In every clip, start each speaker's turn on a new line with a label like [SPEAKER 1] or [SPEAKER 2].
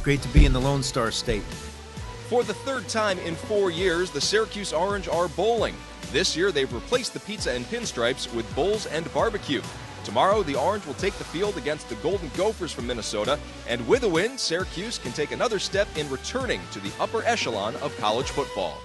[SPEAKER 1] Great to be in the Lone Star State.
[SPEAKER 2] For the third time in 4 years, the Syracuse Orange are bowling. This year, they've replaced the pizza and pinstripes with bowls and barbecue. Tomorrow, the Orange will take the field against the Golden Gophers from Minnesota, and with a win, Syracuse can take another step in returning to the upper echelon of college football.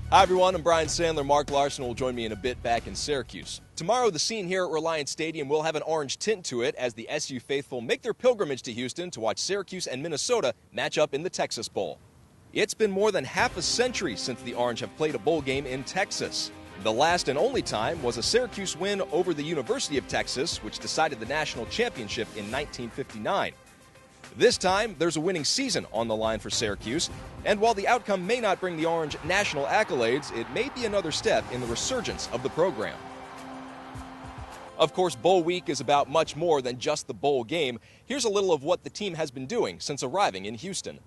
[SPEAKER 2] Hi everyone, I'm Brian Sandler. Mark Larson will join me in a bit back in Syracuse. Tomorrow, the scene here at Reliant Stadium will have an orange tint to it as the SU faithful make their pilgrimage to Houston to watch Syracuse and Minnesota match up in the Texas Bowl. It's been more than half a century since the Orange have played a bowl game in Texas. The last and only time was a Syracuse win over the University of Texas, which decided the national championship in 1959. This time, there's a winning season on the line for Syracuse, and while the outcome may not bring the Orange national accolades, it may be another step in the resurgence of the program. Of course, Bowl Week is about much more than just the bowl game. Here's a little of what the team has been doing since arriving in Houston.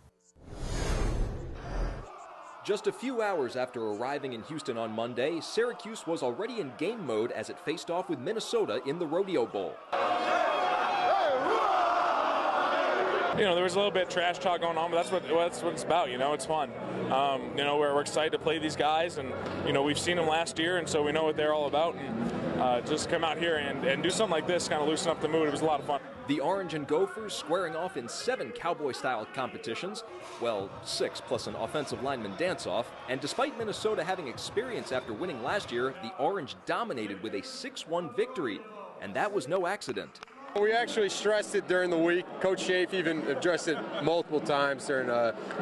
[SPEAKER 2] Just a few hours after arriving in Houston on Monday, Syracuse was already in game mode as it faced off with Minnesota in the Rodeo Bowl.
[SPEAKER 3] You know, there was a little bit of trash talk going on, but that's what it's about. You know, it's fun. You know, we're excited to play these guys, and you know, we've seen them last year, and so we know what they're all about. And just come out here and do something like this, kind of loosen up the mood. It was a lot of fun.
[SPEAKER 2] The Orange and Gophers squaring off in 7 Cowboy-style competitions, well, 6 plus an offensive lineman dance-off. And despite Minnesota having experience after winning last year, the Orange dominated with a 6-1 victory, and that was no accident.
[SPEAKER 4] We actually stressed it during the week. Coach Schaaf even addressed it multiple times during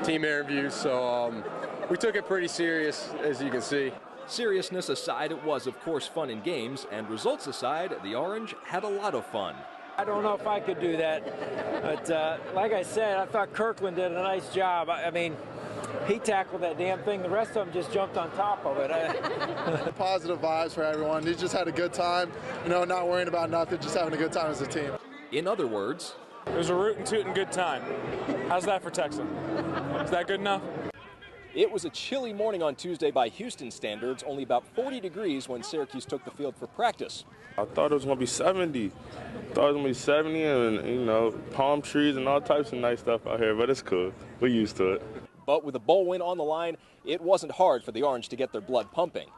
[SPEAKER 4] team interviews, so we took it pretty serious, as you can see.
[SPEAKER 2] Seriousness aside, it was, of course, fun in games, and results aside, the Orange had a lot of fun.
[SPEAKER 5] I don't know if I could do that, but like I said, I thought Kirkland did a nice job. I mean, he tackled that damn thing. The rest of them just jumped on top of it.
[SPEAKER 6] Positive vibes for everyone. They just had a good time, you know, not worrying about nothing, just having a good time as a team.
[SPEAKER 2] In other words,
[SPEAKER 3] it was a rootin' tootin' good time. How's that for Texan? Is that good enough?
[SPEAKER 2] It was a chilly morning on Tuesday by Houston standards, only about 40 degrees when Syracuse took the field for practice.
[SPEAKER 7] I thought it was going to be 70. I thought it was going to be 70 and, you know, palm trees and all types of nice stuff out here, but it's cool. We're used to it.
[SPEAKER 2] But with a bowl win on the line, it wasn't hard for the Orange to get their blood pumping.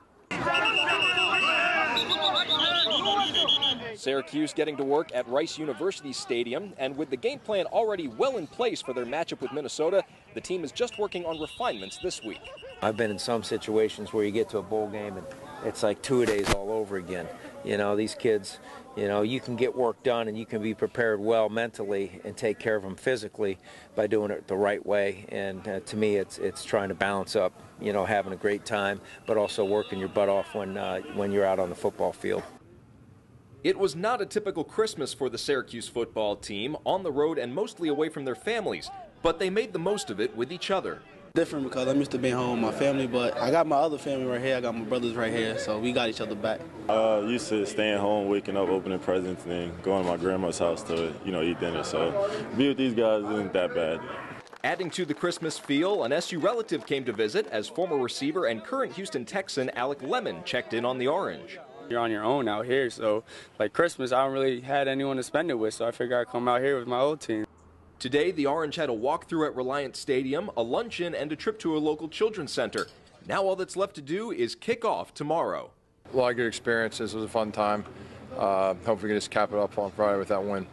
[SPEAKER 2] Syracuse getting to work at Rice University Stadium, and with the game plan already well in place for their matchup with Minnesota, the team is just working on refinements this week.
[SPEAKER 8] I've been in some situations where you get to a bowl game and it's like two-a-days all over again. You know, these kids, you know, you can get work done and you can be prepared well mentally and take care of them physically by doing it the right way. And to me, it's trying to balance up, you know, having a great time, but also working your butt off when you're out on the football field.
[SPEAKER 2] It was not a typical Christmas for the Syracuse football team, on the road and mostly away from their families, but they made the most of it with each other.
[SPEAKER 9] Different because I'm used to being home with my family, but I got my other family right here. I got my brothers right here, so we got each other back.
[SPEAKER 7] Used to staying home, waking up, opening presents, and then going to my grandma's house to, you know, eat dinner. So be with these guys isn't that bad.
[SPEAKER 2] Adding to the Christmas feel, an SU relative came to visit as former receiver and current Houston Texan Alec Lemon checked in on the Orange.
[SPEAKER 10] You're on your own out here, so like Christmas, I don't really had anyone to spend it with, so I figured I'd come out here with my old team.
[SPEAKER 2] Today, the Orange had a walkthrough at Reliant Stadium, a luncheon, and a trip to a local children's center. Now all that's left to do is kick off tomorrow.
[SPEAKER 11] A lot of good experiences. It was a fun time. Hope we can just cap it up on Friday with that win.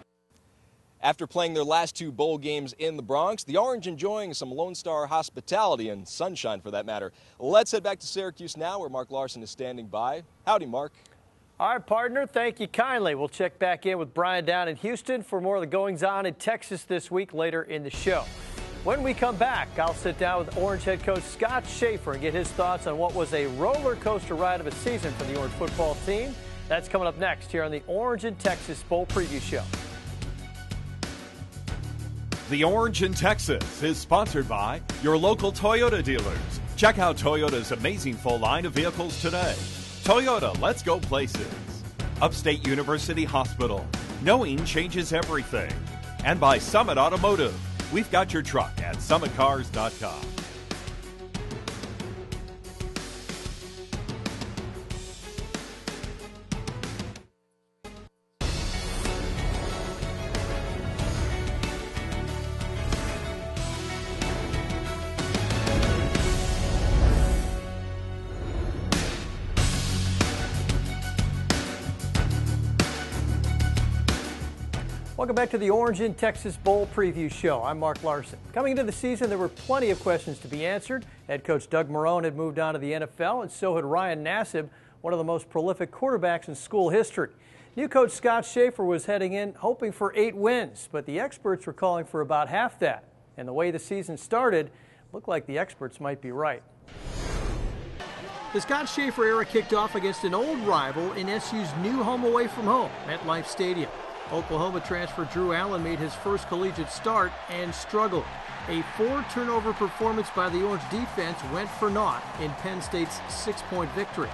[SPEAKER 2] After playing their last 2 bowl games in the Bronx, the Orange enjoying some Lone Star hospitality and sunshine for that matter. Let's head back to Syracuse now where Mark Larson is standing by. Howdy, Mark.
[SPEAKER 12] All right, partner, thank you kindly. We'll check back in with Brian down in Houston for more of the goings-on in Texas this week later in the show. When we come back, I'll sit down with Orange head coach Scott Schaefer and get his thoughts on what was a roller coaster ride of a season for the Orange football team. That's coming up next here on the Orange in Texas Bowl Preview Show.
[SPEAKER 13] The Orange in Texas is sponsored by your local Toyota dealers. Check out Toyota's amazing full line of vehicles today. Toyota, let's go places. Upstate University Hospital. Knowing changes everything. And by Summit Automotive. We've got your truck at summitcars.com.
[SPEAKER 12] Welcome back to the Orange in Texas Bowl Preview Show. I'm Mark Larson. Coming into the season, there were plenty of questions to be answered. Head coach Doug Marrone had moved on to the NFL, and so had Ryan Nassib, one of the most prolific quarterbacks in school history. New coach Scott Schaefer was heading in hoping for 8 wins, but the experts were calling for about half that. And the way the season started, looked like the experts might be right. The Scott Schaefer era kicked off against an old rival in SU's new home away from home, MetLife Stadium. Oklahoma transfer Drew Allen made his first collegiate start and struggled. A 4-turnover performance by the Orange defense went for naught in Penn State's 6-point victory.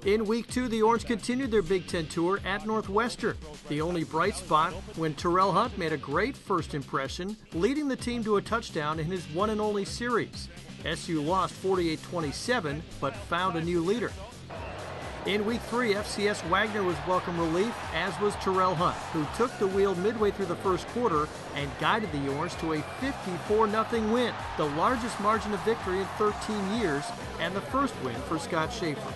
[SPEAKER 12] In Week 2, the Orange continued their Big Ten tour at Northwestern. The only bright spot when Terrell Hunt made a great first impression, leading the team to a touchdown in his one and only series. SU lost 48-27, but found a new leader. In Week 3, FCS Wagner was welcome relief, as was Terrell Hunt, who took the wheel midway through the first quarter and guided the Orange to a 54-0 win, the largest margin of victory in 13 years, and the first win for Scott Schaefer.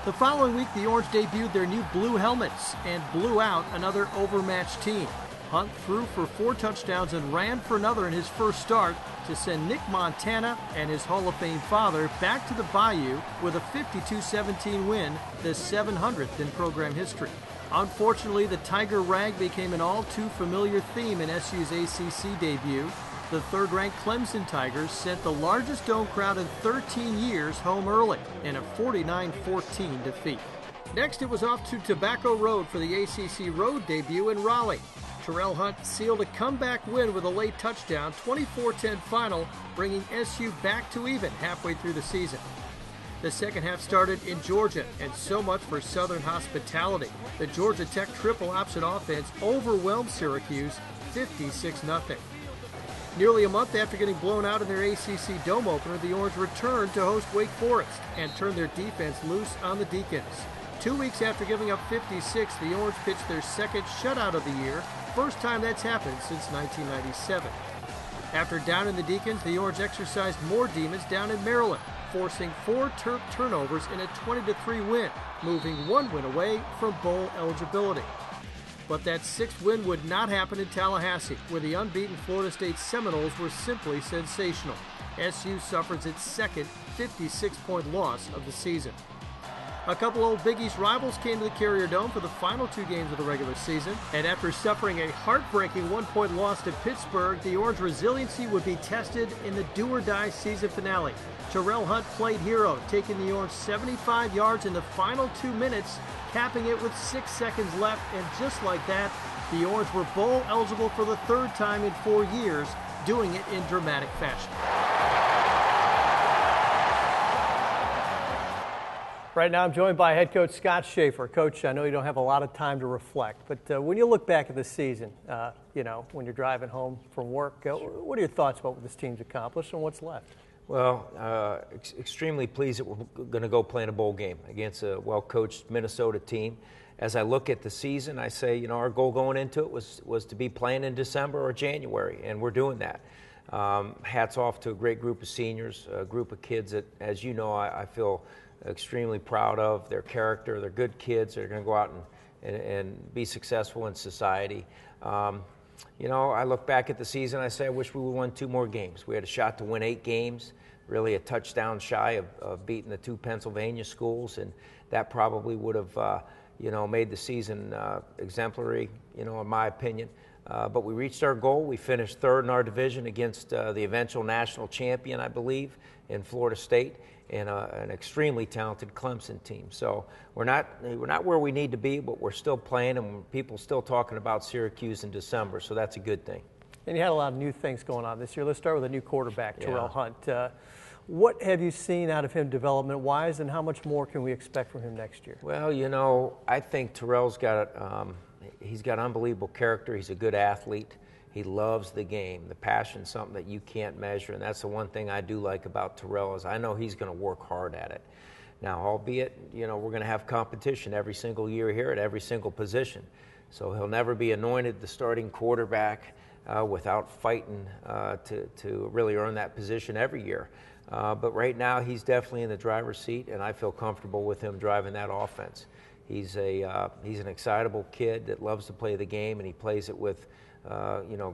[SPEAKER 12] The following week, the Orange debuted their new blue helmets and blew out another overmatched team. Hunt threw for 4 touchdowns and ran for another in his first start to send Nick Montana and his Hall of Fame father back to the Bayou with a 52-17 win, the 700th in program history. Unfortunately, the Tiger rag became an all-too-familiar theme in SU's ACC debut. The third-ranked Clemson Tigers sent the largest dome crowd in 13 years home early in a 49-14 defeat. Next, it was off to Tobacco Road for the ACC Road debut in Raleigh. Terrell Hunt sealed a comeback win with a late touchdown, 24-10 final, bringing SU back to even halfway through the season. The second half started in Georgia, and so much for Southern hospitality. The Georgia Tech triple option offense overwhelmed Syracuse 56-0. Nearly a month after getting blown out in their ACC dome opener, the Orange returned to host Wake Forest and turned their defense loose on the Deacons. 2 weeks after giving up 56, the Orange pitched their second shutout of the year, first time that's happened since 1997. After downing the Deacons, the Orange exercised more demons down in Maryland, forcing 4 Terp turnovers in a 20-3 win, moving 1 win away from bowl eligibility. But that 6th win would not happen in Tallahassee, where the unbeaten Florida State Seminoles were simply sensational. SU suffers its second 56-point loss of the season. A couple old Big East rivals came to the Carrier Dome for the final 2 games of the regular season, and after suffering a heartbreaking 1-point loss to Pittsburgh, the Orange resiliency would be tested in the do-or-die season finale. Terrell Hunt played hero, taking the Orange 75 yards in the final 2 minutes, capping it with 6 seconds left, and just like that, the Orange were bowl eligible for the 3rd time in 4 years, doing it in dramatic fashion. Right now I'm joined by head coach Scott Schaefer. Coach, I know you don't have a lot of time to reflect, but when you look back at the season, when you're driving home from work, what are your thoughts about what this team's accomplished and what's left?
[SPEAKER 8] Well, extremely pleased that we're going to go play in a bowl game against a well-coached Minnesota team. As I look at the season, I say, our goal going into it was to be playing in December or January, and we're doing that. Hats off to a great group of seniors, a group of kids that, as you know, I feel extremely proud of their character. They're good kids. They're going to go out and be successful in society. I look back at the season, I say I wish we would won 2 more games. We had a shot to win 8 games, really a touchdown shy of beating the 2 Pennsylvania schools, and that probably would have made the season exemplary, in my opinion. But we reached our goal. We finished 3rd in our division against the eventual national champion, I believe, in Florida State, and an extremely talented Clemson team. So we're not where we need to be, but we're still playing, and people still talking about Syracuse in December, so that's a good thing.
[SPEAKER 12] And you had a lot of new things going on this year. Let's start with a new quarterback, Terrell Hunt. What have you seen out of him development-wise, and how much more can we expect from him next year?
[SPEAKER 8] Well, I think Terrell's got he's got unbelievable character. He's a good athlete. He loves the game. The passion's something that you can't measure, and that's the one thing I do like about Terrell is I know he's going to work hard at it. Now, albeit, you know, we're going to have competition every single year here at every single position. So he'll never be anointed the starting quarterback without fighting to really earn that position every year. But right now, he's definitely in the driver's seat, and I feel comfortable with him driving that offense. He's an excitable kid that loves to play the game, and he plays it with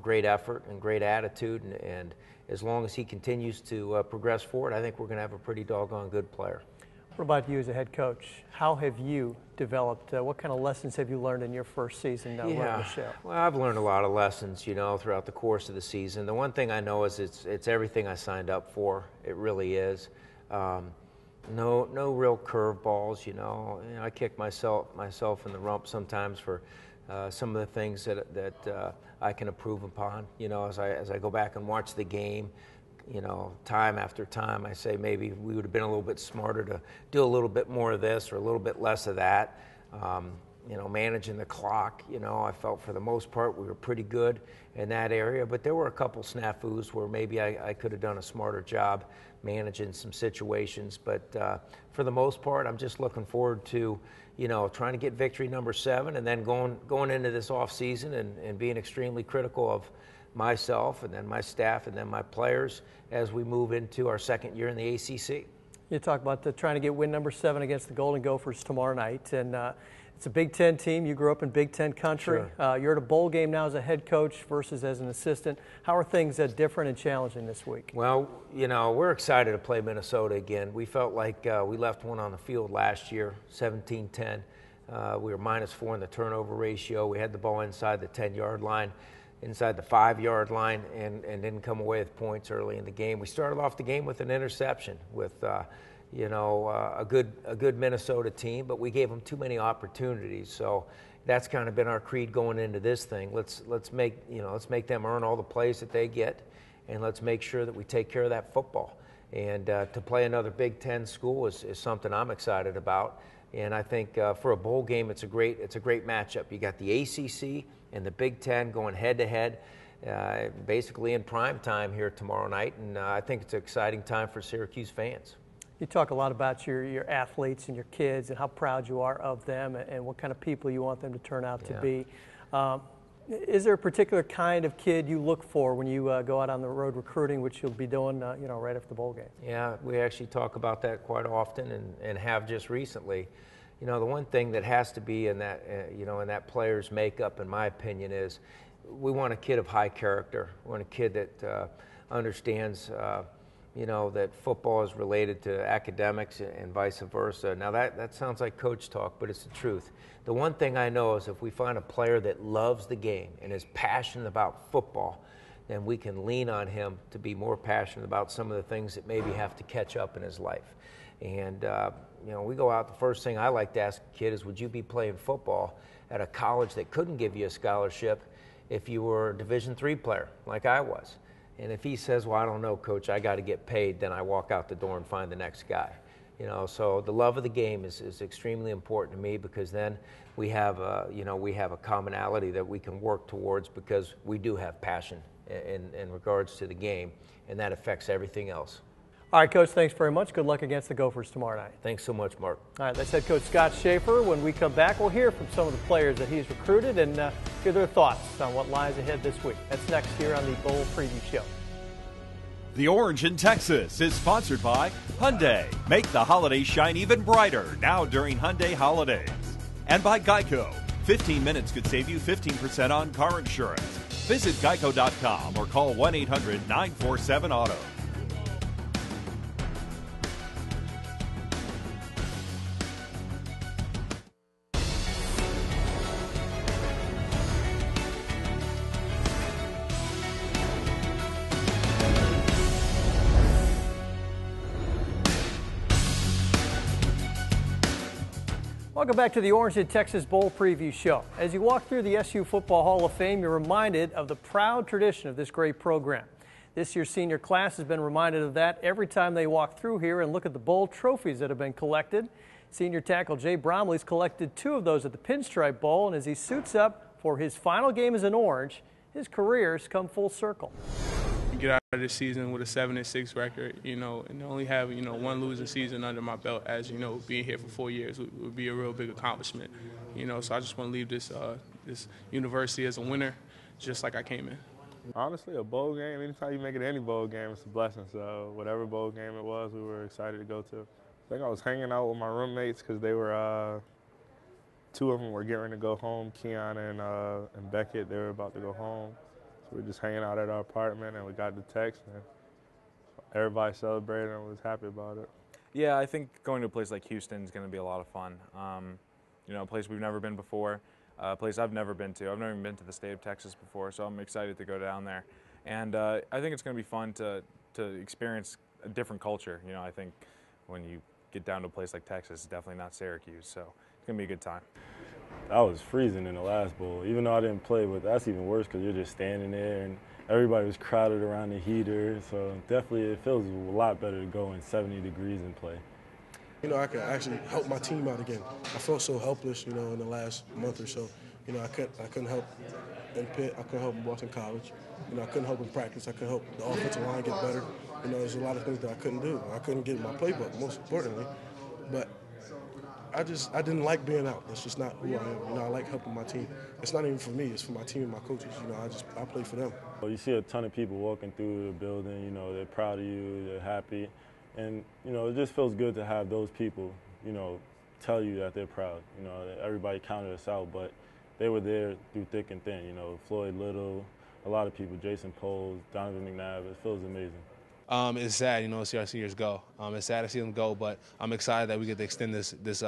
[SPEAKER 8] great effort and great attitude. And as long as he continues to progress forward, I think we're going to have a pretty doggone good player.
[SPEAKER 12] What about you as a head coach? How have you developed? What kind of lessons have you learned in your first season running the show? Well,
[SPEAKER 8] I've learned a lot of lessons, throughout the course of the season. The one thing I know is it's everything I signed up for. It really is. No real curveballs. I kick myself in the rump sometimes for some of the things that I can improve upon. As I go back and watch the game. Time after time, I say maybe we would have been a little bit smarter to do a little bit more of this or a little bit less of that. Managing the clock, I felt for the most part we were pretty good in that area, but there were a couple snafus where maybe I could have done a smarter job managing some situations. But for the most part, I'm just looking forward to, trying to get victory number 7 and then going into this off season and being extremely critical of myself and then my staff and then my players as we move into our second year in the ACC.
[SPEAKER 12] You talk about trying to get win number 7 against the Golden Gophers tomorrow night, and it's a Big Ten team. You grew up in Big Ten country. Sure. You're at a bowl game now as a head coach versus as an assistant. How are things different and challenging this week?
[SPEAKER 8] Well, we're excited to play Minnesota again. We felt like we left one on the field last year, 17-10. We were -4 in the turnover ratio. We had the ball inside the 10-yard line. Inside the 5-yard line and didn't come away with points early in the game. We started off the game with an interception with, a good Minnesota team, but we gave them too many opportunities. So that's kind of been our creed going into this thing. Let's make them earn all the plays that they get, and let's make sure that we take care of that football. And to play another Big Ten school is something I'm excited about. And I think for a bowl game, it's a great matchup. You got the ACC and the Big Ten going head-to-head, basically in prime time here tomorrow night, and I think it's an exciting time for Syracuse fans.
[SPEAKER 12] You talk a lot about your athletes and your kids and how proud you are of them and what kind of people you want them to turn out to be. Is there a particular kind of kid you look for when you go out on the road recruiting, which you'll be doing right after the bowl game? Yeah, we actually talk about that quite often and have just recently. The one thing that has to be in that, in that player's makeup, in my opinion, is we want a kid of high character. We want a kid that understands, that football is related to academics and vice versa. Now, that sounds like coach talk, but it's the truth. The one thing I know is if we find a player that loves the game and is passionate about football, then we can lean on him to be more passionate about some of the things that maybe have to catch up in his life. And, we go out, the first thing I like to ask a kid is, would you be playing football at a college that couldn't give you a scholarship if you were a Division III player like I was? And if he says, well, I don't know, Coach, I got to get paid, then I walk out the door and find the next guy. So the love of the game is extremely important to me, because then we have a commonality that we can work towards, because we do have passion in regards to the game, and that affects everything else. All right, Coach, thanks very much. Good luck against the Gophers tomorrow night.
[SPEAKER 8] Thanks so much, Mark.
[SPEAKER 12] All right, that's head coach Scott Schaefer. When we come back, we'll hear from some of the players that he's recruited and hear their thoughts on what lies ahead this week. That's next here on the Bowl Preview Show.
[SPEAKER 13] The Orange in Texas is sponsored by Hyundai. Make the holidays shine even brighter now during Hyundai holidays. And by Geico. 15 minutes could save you 15% on car insurance. Visit geico.com or call 1-800-947-AUTO.
[SPEAKER 12] Welcome back to the Orange in Texas Bowl Preview Show. As you walk through the SU Football Hall of Fame, you're reminded of the proud tradition of this great program. This year's senior class has been reminded of that every time they walk through here and look at the bowl trophies that have been collected. Senior tackle Jay Bromley's collected 2 of those at the Pinstripe Bowl, and as he suits up for his final game as an Orange, his careers come full circle.
[SPEAKER 1] Get out of this season with a 7-6 record, and only have, one losing season under my belt, as being here for 4 years would be a real big accomplishment, so I just want to leave this university as a winner, just like I came in.
[SPEAKER 7] Honestly, a bowl game, anytime you make it any bowl game, it's a blessing. So whatever bowl game it was, we were excited to go to. I think I was hanging out with my roommates because they were, 2 of them were getting ready to go home, Keon and Beckett. They were about to go home. So we were just hanging out at our apartment, and we got the text, and everybody celebrated and was happy about it.
[SPEAKER 14] Yeah, I think going to a place like Houston is going to be a lot of fun. A place we've never been before, a place I've never been to. I've never even been to the state of Texas before, so I'm excited to go down there. And I think it's going to be fun to experience a different culture. I think when you get down to a place like Texas, it's definitely not Syracuse, so it's going to be a good time.
[SPEAKER 15] I was freezing in the last bowl, even though I didn't play, but that's even worse because you're just standing there and everybody was crowded around the heater. So definitely it feels a lot better to go in 70 degrees and play.
[SPEAKER 16] I could actually help my team out again. I felt so helpless, in the last month or so. I couldn't help in Pitt. I couldn't help in Boston College. I couldn't help in practice. I couldn't help the offensive line get better. There's a lot of things that I couldn't do. I couldn't get in my playbook, most importantly. But I didn't like being out. That's just not who I am. I like helping my team. It's not even for me. It's for my team and my coaches. I play for them.
[SPEAKER 15] Well, you see a ton of people walking through the building. They're proud of you. They're happy. And, it just feels good to have those people, tell you that they're proud. Everybody counted us out, but they were there through thick and thin. Floyd Little, a lot of people, Jason Poles, Donovan McNabb. It feels amazing.
[SPEAKER 17] It's sad, to see our seniors go. It's sad to see them go, but I'm excited that we get to extend this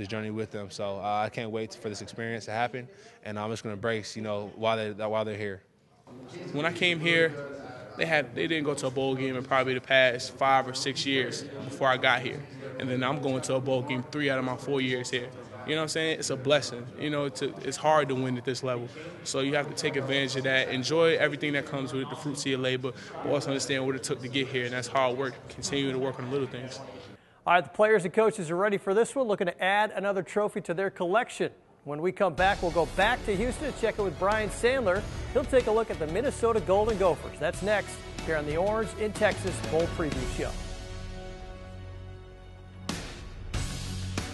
[SPEAKER 17] journey with them. So I can't wait for this experience to happen, and I'm just going to embrace, while they're here.
[SPEAKER 1] When I came here, they didn't go to a bowl game in probably the past 5 or 6 years before I got here, and then I'm going to a bowl game 3 out of my 4 years here. You know what I'm saying? It's a blessing. It's hard to win at this level. So you have to take advantage of that, enjoy everything that comes with it, the fruits of your labor, but also understand what it took to get here, and that's hard work, continuing to work on the little things.
[SPEAKER 12] All right, the players and coaches are ready for this one, looking to add another trophy to their collection. When we come back, we'll go back to Houston and check in with Brian Sandler. He'll take a look at the Minnesota Golden Gophers. That's next here on the Orange in Texas Bowl Preview Show.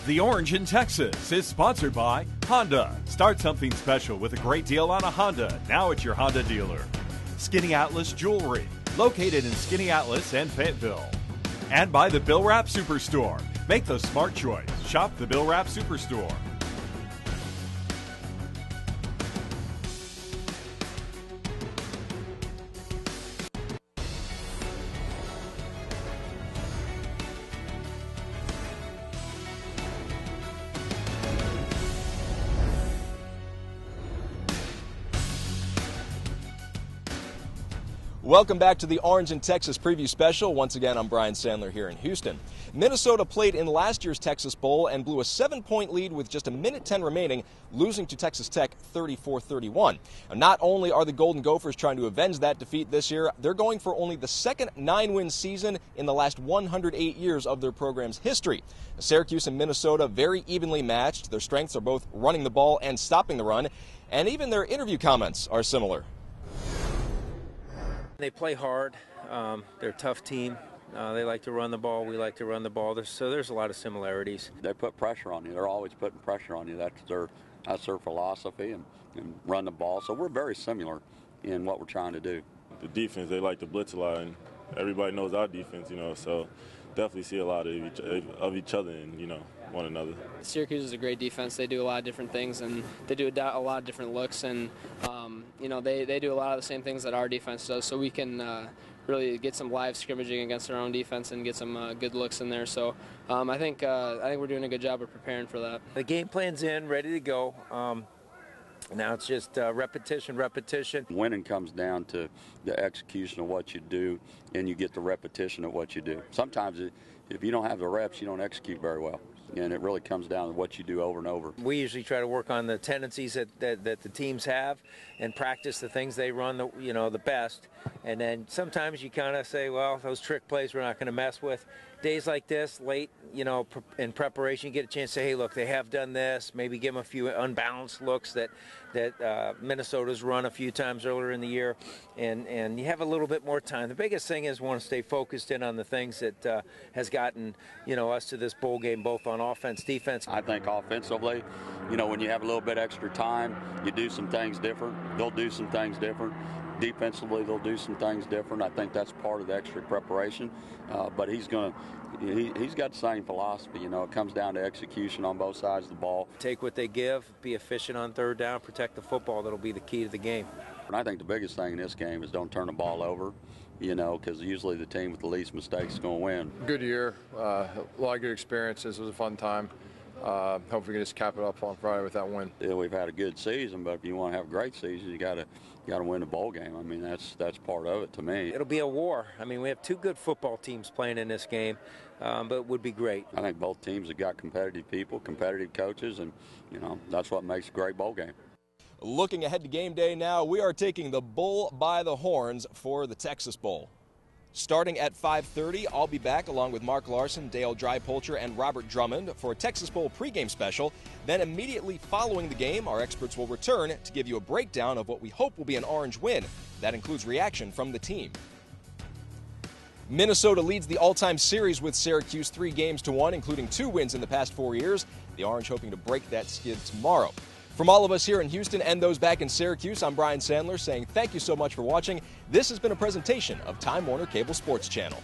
[SPEAKER 13] The Orange in Texas is sponsored by Honda. Start something special with a great deal on a Honda, now at your Honda dealer. Skinny Atlas Jewelry, located in Skinny Atlas and Fayetteville. And by the Bill Wrap Superstore. Make the smart choice. Shop the Bill Wrap Superstore.
[SPEAKER 2] Welcome back to the Orange in Texas Preview Special. Once again, I'm Brian Sandler here in Houston. Minnesota played in last year's Texas Bowl and blew a 7-point lead with just 1:10 remaining, losing to Texas Tech 34-31. Not only are the Golden Gophers trying to avenge that defeat this year, they're going for only the second 9-win season in the last 108 years of their program's history. Syracuse and Minnesota very evenly matched. Their strengths are both running the ball and stopping the run, and even their interview comments are similar.
[SPEAKER 8] They play hard. They're a tough team. They like to run the ball. We like to run the ball. So there's a lot of similarities.
[SPEAKER 18] They put pressure on you. They're always putting pressure on you. That's their philosophy and run the ball. So we're very similar in what we're trying to do.
[SPEAKER 15] The defense, they like to blitz a lot, and everybody knows our defense, so definitely see a lot of each other and, one another.
[SPEAKER 19] Syracuse is a great defense. They do a lot of different things, and they do a lot of different looks, and they do a lot of the same things that our defense does, so we can really get some live scrimmaging against our own defense and get some good looks in there. So I think we're doing a good job of preparing for that.
[SPEAKER 8] The game plan's in, ready to go. Now it's just repetition.
[SPEAKER 18] Winning comes down to the execution of what you do, and you get the repetition of what you do. Sometimes if you don't have the reps, you don't execute very well. And it really comes down to what you do over and over.
[SPEAKER 8] We usually try to work on the tendencies that the teams have and practice the things they run the best. And then sometimes you kind of say, well, those trick plays we're not going to mess with. days like this, late, in preparation, you get a chance to say, hey, look, they have done this. Maybe give them a few unbalanced looks that Minnesota's run a few times earlier in the year, and you have a little bit more time. The biggest thing is want to stay focused in on the things that has gotten, us to this bowl game, both on offense, defense.
[SPEAKER 18] I think offensively, when you have a little bit extra time, you do some things different. They'll do some things different. Defensively, they'll do some things different. I think that's part of the extra preparation. But he's got the same philosophy. It comes down to execution on both sides of the ball.
[SPEAKER 8] Take what they give, be efficient on third down, protect the football. That'll be the key to the game.
[SPEAKER 18] And I think the biggest thing in this game is don't turn the ball over, because usually the team with the least mistakes is going to win.
[SPEAKER 11] Good year, a lot of good experiences. It was a fun time. Hopefully we can just cap it up on Friday with that win.
[SPEAKER 18] Yeah, we've had a good season, but if you want to have a great season, you got to win the bowl game. I mean, that's part of it to me.
[SPEAKER 8] It'll be a war. I mean, we have two good football teams playing in this game, but it would be great.
[SPEAKER 18] I think both teams have got competitive people, competitive coaches, and that's what makes a great bowl game.
[SPEAKER 2] Looking ahead to game day now, we are taking the bull by the horns for the Texas Bowl. Starting at 5:30, I'll be back along with Mark Larson, Dale Drypolcher, and Robert Drummond for a Texas Bowl pregame special. Then immediately following the game, our experts will return to give you a breakdown of what we hope will be an Orange win. That includes reaction from the team. Minnesota leads the all-time series with Syracuse 3-1, including 2 wins in the past 4 years. The Orange hoping to break that skid tomorrow. From all of us here in Houston and those back in Syracuse, I'm Brian Sandler saying thank you so much for watching. This has been a presentation of Time Warner Cable Sports Channel.